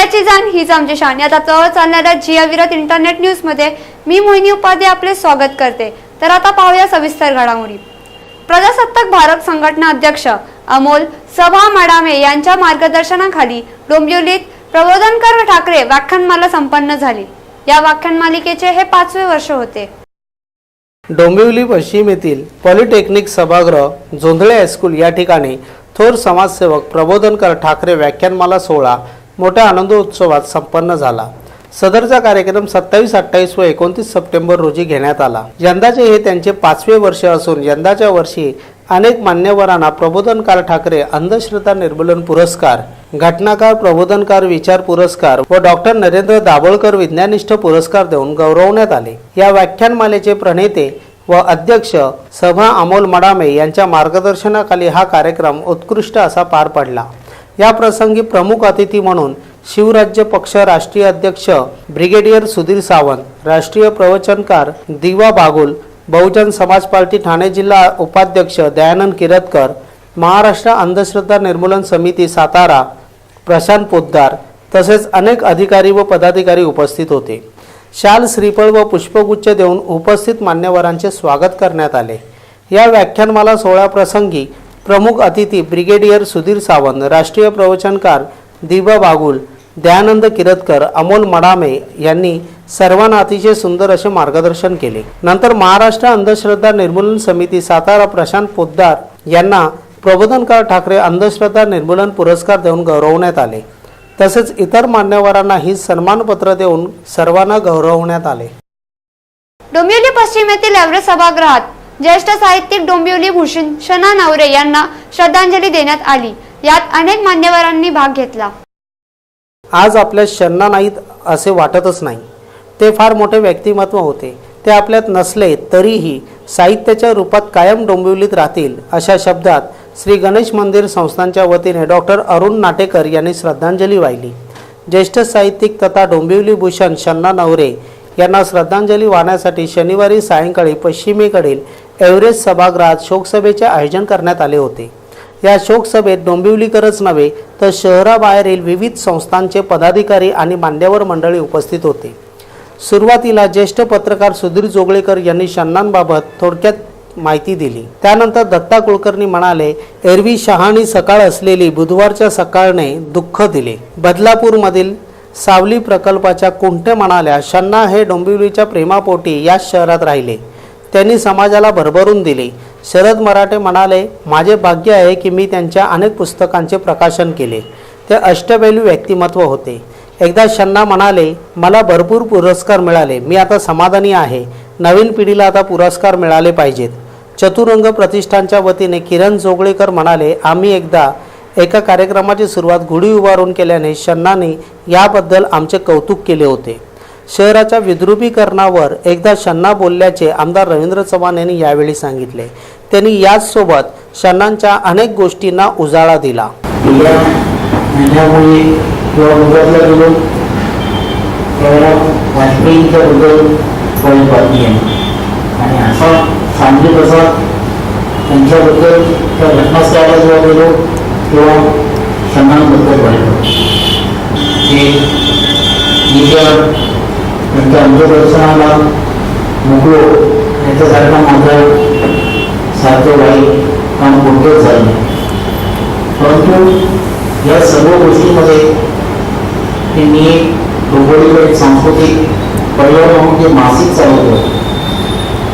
मीडियाची जाण हीच आमची शान या तत्वावर चालणाऱ्या जिया विराट इंटरनेट न्यूज मध्ये मी मोहिनी उपाध्ये आपले स्वागत करते। तर आता पाहूया सविस्तर घडामोडी। प्रजासत्ताक भारत संघटना अध्यक्ष अमोल सभा मडामे यांच्या मार्गदर्शनाखाली डोंबिवलीत प्रबोधनकार ठाकरे व्याख्यानमाला संपन्न झाली। या व्याख्यानमालिकेचे हे 5वे वर्ष होते। डोंबिवली पश्चिम येथील पॉलिटेक्निक सभागृह जोंधळे हायस्कूल या ठिकाणी थोर समाजसेवक प्रबोधनकार ठाकरे व्याख्यानमाला सोहळा मोठ्या आनंदोत्सवात संपन्न झाला। सदरचा कार्यक्रम 27, 28 व 29 सप्टेंबर रोजी घेण्यात आला। यंदाचे हे त्यांचे 5वे वर्ष असून यंदाच्या वर्षी अनेक मान्यवरांना प्रबोधनकार ठाकरे अंधश्रद्धा निर्मूलन पुरस्कार, घटनाकार प्रबोधनकार विचार पुरस्कार व डॉक्टर नरेंद्र दाभोळकर विज्ञानिष्ठ पुरस्कार देऊन गौरवण्यात आले। या व्याख्यानमालेचे प्रणेते व अध्यक्ष सभा अमोल मडामे यांच्या मार्गदर्शनाखाली हा कार्यक्रम उत्कृष्ट असा पार पडला। या प्रसंगी प्रमुख अतिथी म्हणून शिवराज्य पक्ष राष्ट्रीय अध्यक्ष ब्रिगेडियर सुधीर सावंत, राष्ट्रीय प्रवचनकार दिवा बागुल, बहुजन समाज पार्टी ठाणे जिल्हा उपाध्यक्ष दयानंद किरतकर, महाराष्ट्र अंधश्रद्धा निर्मूलन समिती सातारा प्रशांत पोद्दार तसेच अनेक अधिकारी व पदाधिकारी उपस्थित होते। शाल, श्रीफळ व पुष्पगुच्छ देऊन उपस्थित मान्यवरांचे स्वागत करण्यात आले। या व्याख्यानमाला सोहळ्याप्रसंगी प्रमुख अतिथी ब्रिगेडियर सुधीर सावंत, राष्ट्रीय प्रवचनकार दिवा बागुल, दयानंद किरतकर, अमोल मडामे यांनी सर्वांना अतिशय सुंदर असे मार्गदर्शन केले। नंतर महाराष्ट्र अंधश्रद्धा निर्मूलन समिती सातारा प्रशांत पोद्दार यांना प्रबोधनकार ठाकरे अंधश्रद्धा निर्मूलन पुरस्कार देऊन गौरवण्यात आले। तसेच इतर मान्यवरांना ही सन्मानपत्र देऊन सर्वांना गौरवण्यात आले। डोंबिवली पश्चिम येथील एव्हरेस्ट सभागृहात ज्येष्ठ साहित्यिक डोंबिवली भूषण नवरे यांना श्रद्धांजली देण्यात आली। यात अनेक मान्यवरांनी भाग घेतला। आज आपल्या शन्ना नाहीत असे वाटतच नाही। ते फार मोठे व्यक्तिमत्व होते। ते आपल्यात नसले तरीही साहित्याच्या रूपात कायम डोंबिवलीत राहतील अशा शब्दात श्री गणेश मंदिर संस्थांच्या वतीने डॉक्टर अरुण नाटेकर यांनी श्रद्धांजली वाहिली। ज्येष्ठ साहित्यिक तथा डोंबिवली भूषण शन्ना नवरे यांना श्रद्धांजली वाहण्यासाठी शनिवारी सायंकाळी पश्चिमेकडील एव्हरेस्ट सभागृहात शोकसभेचे आयोजन करण्यात आले होते। या शोकसभेत डोंबिवलीकरच नव्हे तर शहराबाहेरील विविध संस्थांचे पदाधिकारी आणि मान्यवर मंडळी उपस्थित होते। सुरुवातीला ज्येष्ठ पत्रकार सुधीर जोगळेकर यांनी शन्नांबाबत थोडक्यात माहिती दिली। त्यानंतर दत्ता कुलकर्णी म्हणाले, एरवी शहाणी सकाळ असलेली बुधवारच्या सकाळने दुःख दिले। बदलापूरमधील सावली प्रकल्पाच्या कुंटे म्हणाल्या, शन्ना हे डोंबिवलीच्या प्रेमापोटी याच शहरात राहिले। त्यांनी समाजाला भरभरून दिले। शरद मराठे म्हणाले, माझे भाग्य आहे की मी त्यांच्या अनेक पुस्तकांचे प्रकाशन केले। ते अष्टपैलू व्यक्तिमत्व होते। एकदा शन्ना म्हणाले, मला भरपूर पुरस्कार मिळाले, मी आता समाधानी आहे। नवीन पिढीला आता पुरस्कार मिळाले पाहिजेत। चतुरंग प्रतिष्ठानच्या वतीने किरण जोगळेकर म्हणाले, आम्ही एकदा एका कार्यक्रमाची सुरुवात गुढी उभारून केल्याने शन्नाने याबद्दल आमचे कौतुक केले होते। शहराच्या विद्रुपीकरणावर एकदा शन्ना बोलल्याचे आमदार रवींद्र चव्हाण यांनी यावेळी सांगितले। त्यांनी याच सोबत शन्नांच्या अनेक गोष्टींना उजाळा दिला। त्यांच्या अंधदर्शनाला मुकलो याच्यासारखा माझा सारखं वाईट काम कुठेच झालं नाही। परंतु या सर्व गोष्टींमध्ये ते मी डोंबिवलीला एक सांस्कृतिक परिवार म्हणून जे मासिक चालवतो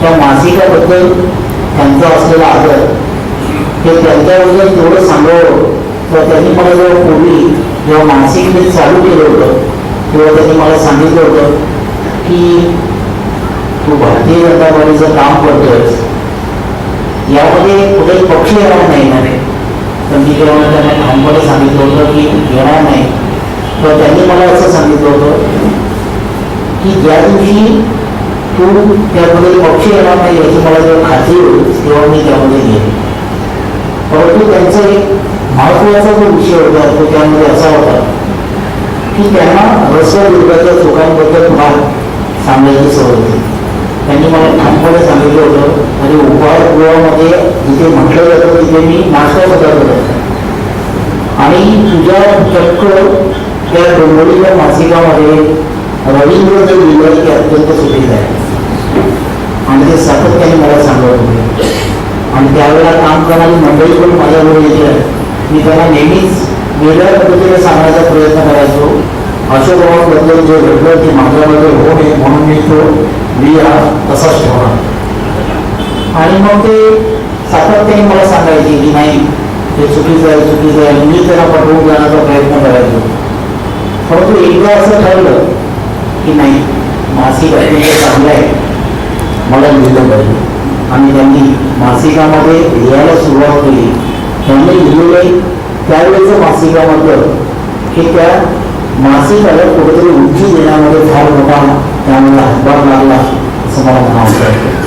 त्या मासिकाबद्दल त्यांचा असलेला आदर ते त्यांच्याबद्दल तेवढं सांगावं तर त्यांनी मला जेव्हा पूर्वी जेव्हा मासिक मी चालू केलं होतं तेव्हा त्यांनी मला सांगितलं होतं की तू भारतीय जनता पार्टीचं काम करतोयस, यामध्ये कुठेही पक्ष येणार नाही ना रे। तर मी जेव्हा त्यांना ठामपणे सांगितलं होतं की येणार नाही, तर त्यांनी मला असं सांगितलं होतं की ज्या दिवशी तू त्यामध्ये पक्ष येणार नाही याची मला जेव्हा खात्री होईल तेव्हा मी त्यामध्ये गेले। परंतु त्यांचा एक महत्त्वाचा जो विषय होता तो त्यामध्ये असा होता की त्यांना रस्त्याच्या चोखांबद्दल फार सांगायची सवय होती। त्यांनी मला ठामपणे सांगितलं होतं आणि उपाहारगृहामध्ये जिथे म्हटलं जातं तिथे मी नाश्ता सुद्धा करत आणि तुझ्या चक्क त्या डोंबिवलीच्या मासिकामध्ये रवींद्र जे लिहिलं ते अत्यंत चुकीचं आहे आणि ते सातत्याने मला सांगत होते. आणि त्यावेळेला काम करणारी मंडळी पण माझ्याबरोबर येते. मी त्यांना नेहमीच वेगळ्या पद्धतीने सांगण्याचा प्रयत्न करायचो. अशोकरावांबद्दल जे घडलं ते माझ्यामध्ये होऊ नये म्हणून मी तो लिहा तसाच ठेवला. आणि मग ते सातत्याने मला सांगायचे की नाही हे चुकीचं आहे चुकीचं आहे. मी त्याला पटवून जाण्याचा प्रयत्न करायचो. परंतु एकदा असं ठरलं की नाही मासिक अत्यंत चांगलं आहे, मला लिहिलं पाहिजे. आणि त्यांनी मासिकामध्ये लिहायला सुरुवात केली. त्यांनी लिहिलेले त्यावेळेचं मासिकामधलं की त्या मासिकाला कुठेतरी उंची देण्यामध्ये फार मोठा त्यामुळे हातभार लागला असं मला म्हणावं वाटतं.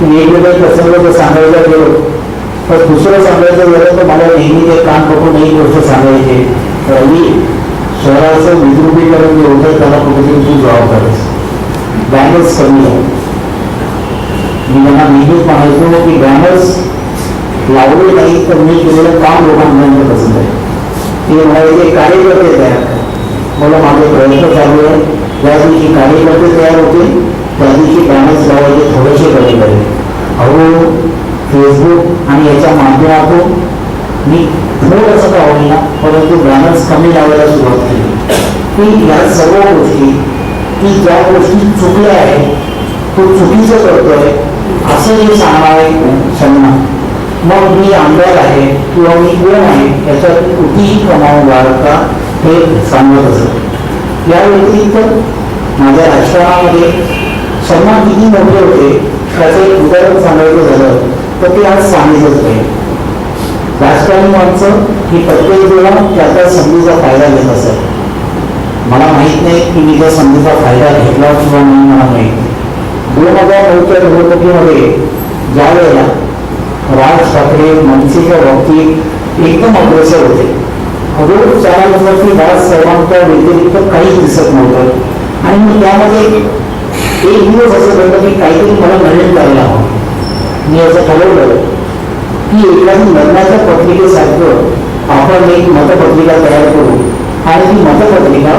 वेगवेगळे प्रसंग जर सांगायला गेलो तर दुसरं सांगायचं गेलं तर मला नेहमी ते कान पकडून एक गोष्ट सांगायचे, रवी शहराचं विद्रुपीकरण जे होतं त्याला कुठेतरी तू जबाबदार आहेस, बॅनर्स कमी आहे. मी त्यांना नेहमीच म्हणायचो की बॅनर्स लावले नाही तर मी केलेलं काम लोकांपर्यंत पसंत आहे. ते म्हणायचे कार्यकर्ते तयार करा. मला माझे प्रयत्न चालू आहे. ज्या दिवशी कार्यकर्ते तयार होतील त्या दिवशी बॅनर्स लावायचे थोडेसे कमी करेल. हळूहळू फेसबुक आणि याच्या माध्यमातून मी थोडंसं का होईना परंतु बॅनर्स कमी लावायला सुरुवात केली. की या सर्व गोष्टी की ज्या गोष्टी चुकल्या आहेत तो चुकीचं करतोय असं जे सांगणारे क्षमता, मग मी आमदार आहे किंवा मी कोण आहे याच्यात कुठेही कमावून वाढता हे सांगत असत. या व्यतिरिक्त माझ्या राजकारणामध्ये सन्मान किती मोठे होते त्याचं एक उदाहरण सांगायचं झालं तर ते आज सांगितलंच पाहिजे. राजकारणी माणसं ही प्रत्येक वेळा त्या संधीचा फायदा घेत असत. मला माहीत नाही की मी त्या संधीचा फायदा घेतला किंवा नाही मला माहीत. 2009च्या निवडणुकीमध्ये ज्या वेळेला राज ठाकरे मनसेच्या बाबतीत एकदम अग्रेसर होते. रोज चॅनलवरती राज साहेबांच्या व्यतिरिक्त काहीच दिसत नव्हतं. आणि मी त्यामध्ये एक दिवस असं घडलं की काहीतरी मला नवीन करायला हवं. मी असं ठरवलं की एखादी लग्नाच्या पत्रिकेसारखं आपण एक मतपत्रिका तयार करू आणि ती मतपत्रिका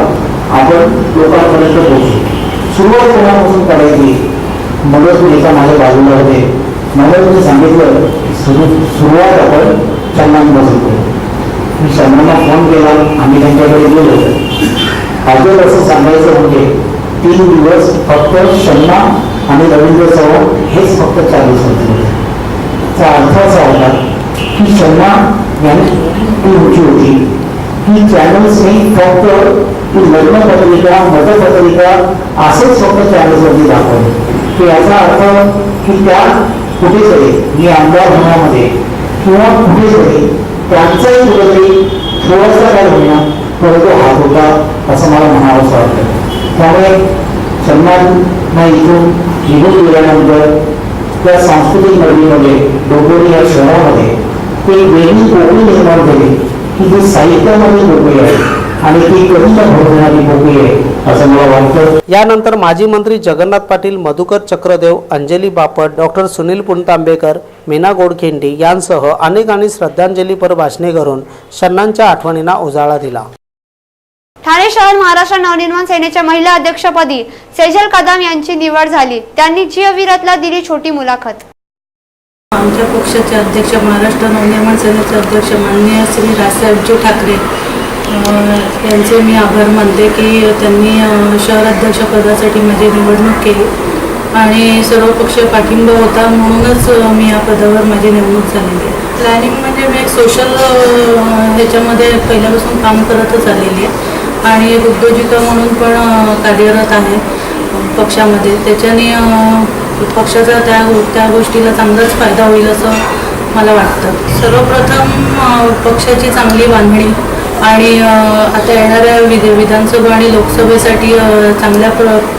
आपण लोकांपर्यंत पोहोचू. सुरुवात कोणापासून करायची? मगच नेता माझ्या बाजूला होते. मला तुम्ही सांगितलं सुरुवात आपण शर्मांपासून करू. मी शर्मांना फोन केला. आम्ही त्यांच्याकडे गेलो. अजून असं सांगायचं म्हणजे 3 दिवस फक्त शर्मा आणि रवींद्र चव्हाण हेच फक्त 40 होते. त्याचा अर्थ असा होता की शर्मा यांनी ती उंची होती की चॅनल्सने फक्त ती लग्नपत्रिका मतपत्रिका असेच फक्त चॅनल्सवरती दाखवले. की याचा अर्थ की त्या कुठेतरी मी आमदार होण्यामध्ये किंवा कुठेतरी त्यांचाही कुठेतरी थोडासा काय होईना परंतु हात होता असं मला म्हणावंसं वाटतं. त्यामुळे सन्मानना इथून निघून गेल्यानंतर त्या सांस्कृतिक नगरीमध्ये डोंबिवली या शहरामध्ये ते वेगळी पोकळी निर्माण झाली की जी साहित्यामध्ये पोकळी आहे आणि ती कधी न भरवणारी पोकळी आहे असं मला वाटतं. यानंतर माजी मंत्री जगन्नाथ पाटील, मधुकर चक्रदेव, अंजली बापट, डॉक्टर सुनील पुणतांबेकर, मीना गोडखिंडी यांसह अनेकांनी श्रद्धांजलीपर भाषणे करून शन्नांच्या आठवणींना उजाळा दिला. ठाणे शहर महाराष्ट्र नवनिर्माण सेनेच्या महिला अध्यक्षपदी सेजल कदम यांची निवड झाली. त्यांनी जिओ विरातला दिली छोटी मुलाखत. आमच्या पक्षाचे अध्यक्ष, महाराष्ट्र नवनिर्माण सेनेचे अध्यक्ष माननीय श्री राजसाहेबजी ठाकरे यांचे मी आभार मानते की त्यांनी शहर अध्यक्षपदासाठी माझी निवडणूक केली आणि सर्व पक्षीय पाठिंबा होता म्हणूनच मी या पदावर माझी नेमणूक झालेली आहे. प्लॅनिंग म्हणजे मी एक सोशल ह्याच्यामध्ये पहिल्यापासून काम करतच आलेली आहे आणि एक उद्योजिका म्हणून पण कार्यरत आहे पक्षामध्ये. त्याच्याने पक्षाचा त्या गोष्टीला चांगलाच फायदा होईल असं मला वाटतं. सर्वप्रथम पक्षाची चांगली बांधणी आणि आता येणाऱ्या विधानसभा आणि लोकसभेसाठी चांगल्या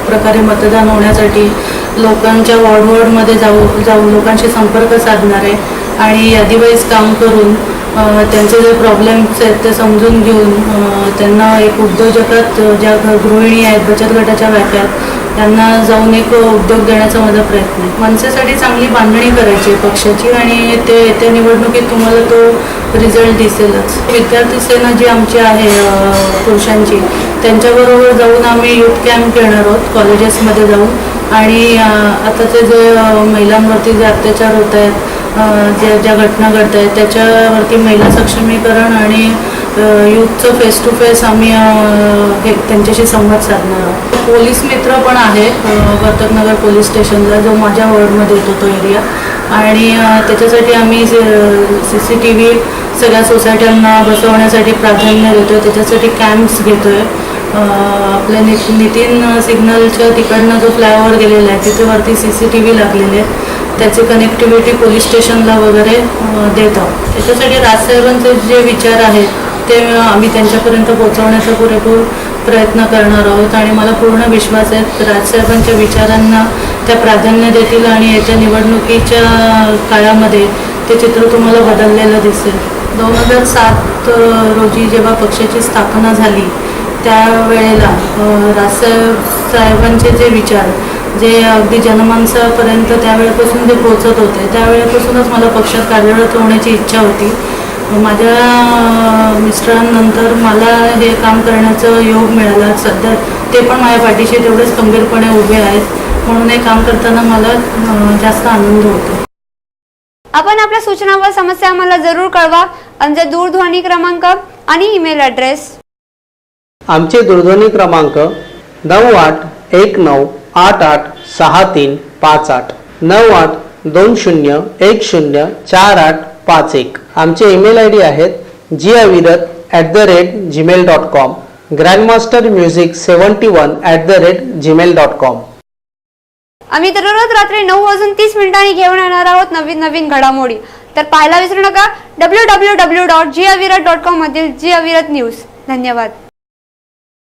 प्रकारे मतदान होण्यासाठी लोकांच्या वॉर्डमध्ये जाऊन लोकांशी संपर्क साधणार आहे आणि यादीवाईज काम करून त्यांचे जे प्रॉब्लेम्स आहेत ते समजून घेऊन त्यांना एक उद्योजकात ज्या गृहिणी आहेत बचत गटाच्या व्याप्यात त्यांना जाऊन एक उद्योग देण्याचा माझा प्रयत्न आहे. मनसेसाठी चांगली बांधणी करायची आहे पक्षाची आणि त्या निवडणुकीत तुम्हाला तो रिझल्ट दिसेलच. विद्यार्थी सेना जी आमची आहे पुरुषांची, त्यांच्याबरोबर जाऊन आम्ही युथ कॅम्प घेणार आहोत कॉलेजेसमध्ये जाऊन. आणि आताचे जे महिलांवरती जे अत्याचार होत आहेत, ज्या घटना घडत आहेत त्याच्यावरती महिला सक्षमीकरण आणि यूथचं फेस टू फेस आम्ही त्यांच्याशी संवाद साधणार आहोत. पोलीस मित्र पण आहे वर्तकनगर पोलीस स्टेशनला, जो माझ्या वॉर्डमध्ये येतो तो एरिया. आणि त्याच्यासाठी आम्ही CCTV सगळ्या सोसायट्यांना बसवण्यासाठी प्राधान्य देतो आहे. त्याच्यासाठी कॅम्प्स घेतो आहे. आपल्या नितीन सिग्नलच्या तिकडनं जो फ्लायओव्हर गेलेला आहे तिथे वरती CCTV लागलेले आहे. त्याची कनेक्टिव्हिटी पोलीस स्टेशनला वगैरे देत आहोत. त्याच्यासाठी राजसाहेबांचे जे विचार आहेत ते आम्ही त्यांच्यापर्यंत पोहोचवण्याचा पुरेपूर प्रयत्न करणार आहोत. आणि मला पूर्ण विश्वास आहे की राजसाहेबांच्या विचारांना त्या प्राधान्य देतील आणि येत्या निवडणुकीच्या काळामध्ये ते चित्र तुम्हाला बदललेलं दिसेल. 2007 रोजी जेव्हा पक्षाची स्थापना झाली त्यावेळेला राजसाहेबांचे जे विचार जे अगदी जनमानसापर्यंत त्यावेळेपासून जे पोहोचत होते त्यावेळेपासूनच मला पक्षात कार्यरत होण्याची इच्छा होती. माझ्या मिस्टरांनंतर मला हे काम करण्याचं योग मिळाला. सध्या ते पण माझ्या पाठीशी तेवढेच खंबीरपणे उभे आहेत, म्हणून हे काम करताना मला जास्त आनंद होतो. आपण आपल्या सूचना व समस्या आम्हाला जरूर कळवा. आमचे दूरध्वनी क्रमांक आणि ईमेल ॲड्रेस. आमचे दूरध्वनी क्रमांक 9819886358 9820104851. आमचे ईमेल ID आहेत jiavirat@gmail.com, grandmastermusic71@gmail.com. आम्ही दररोज रात्री 9:30 घेऊन येणार आहोत नवीन घडामोडी. तर पाहायला विसरू नका www.jiavirat.com मधील जियाविरत न्यूज. धन्यवाद.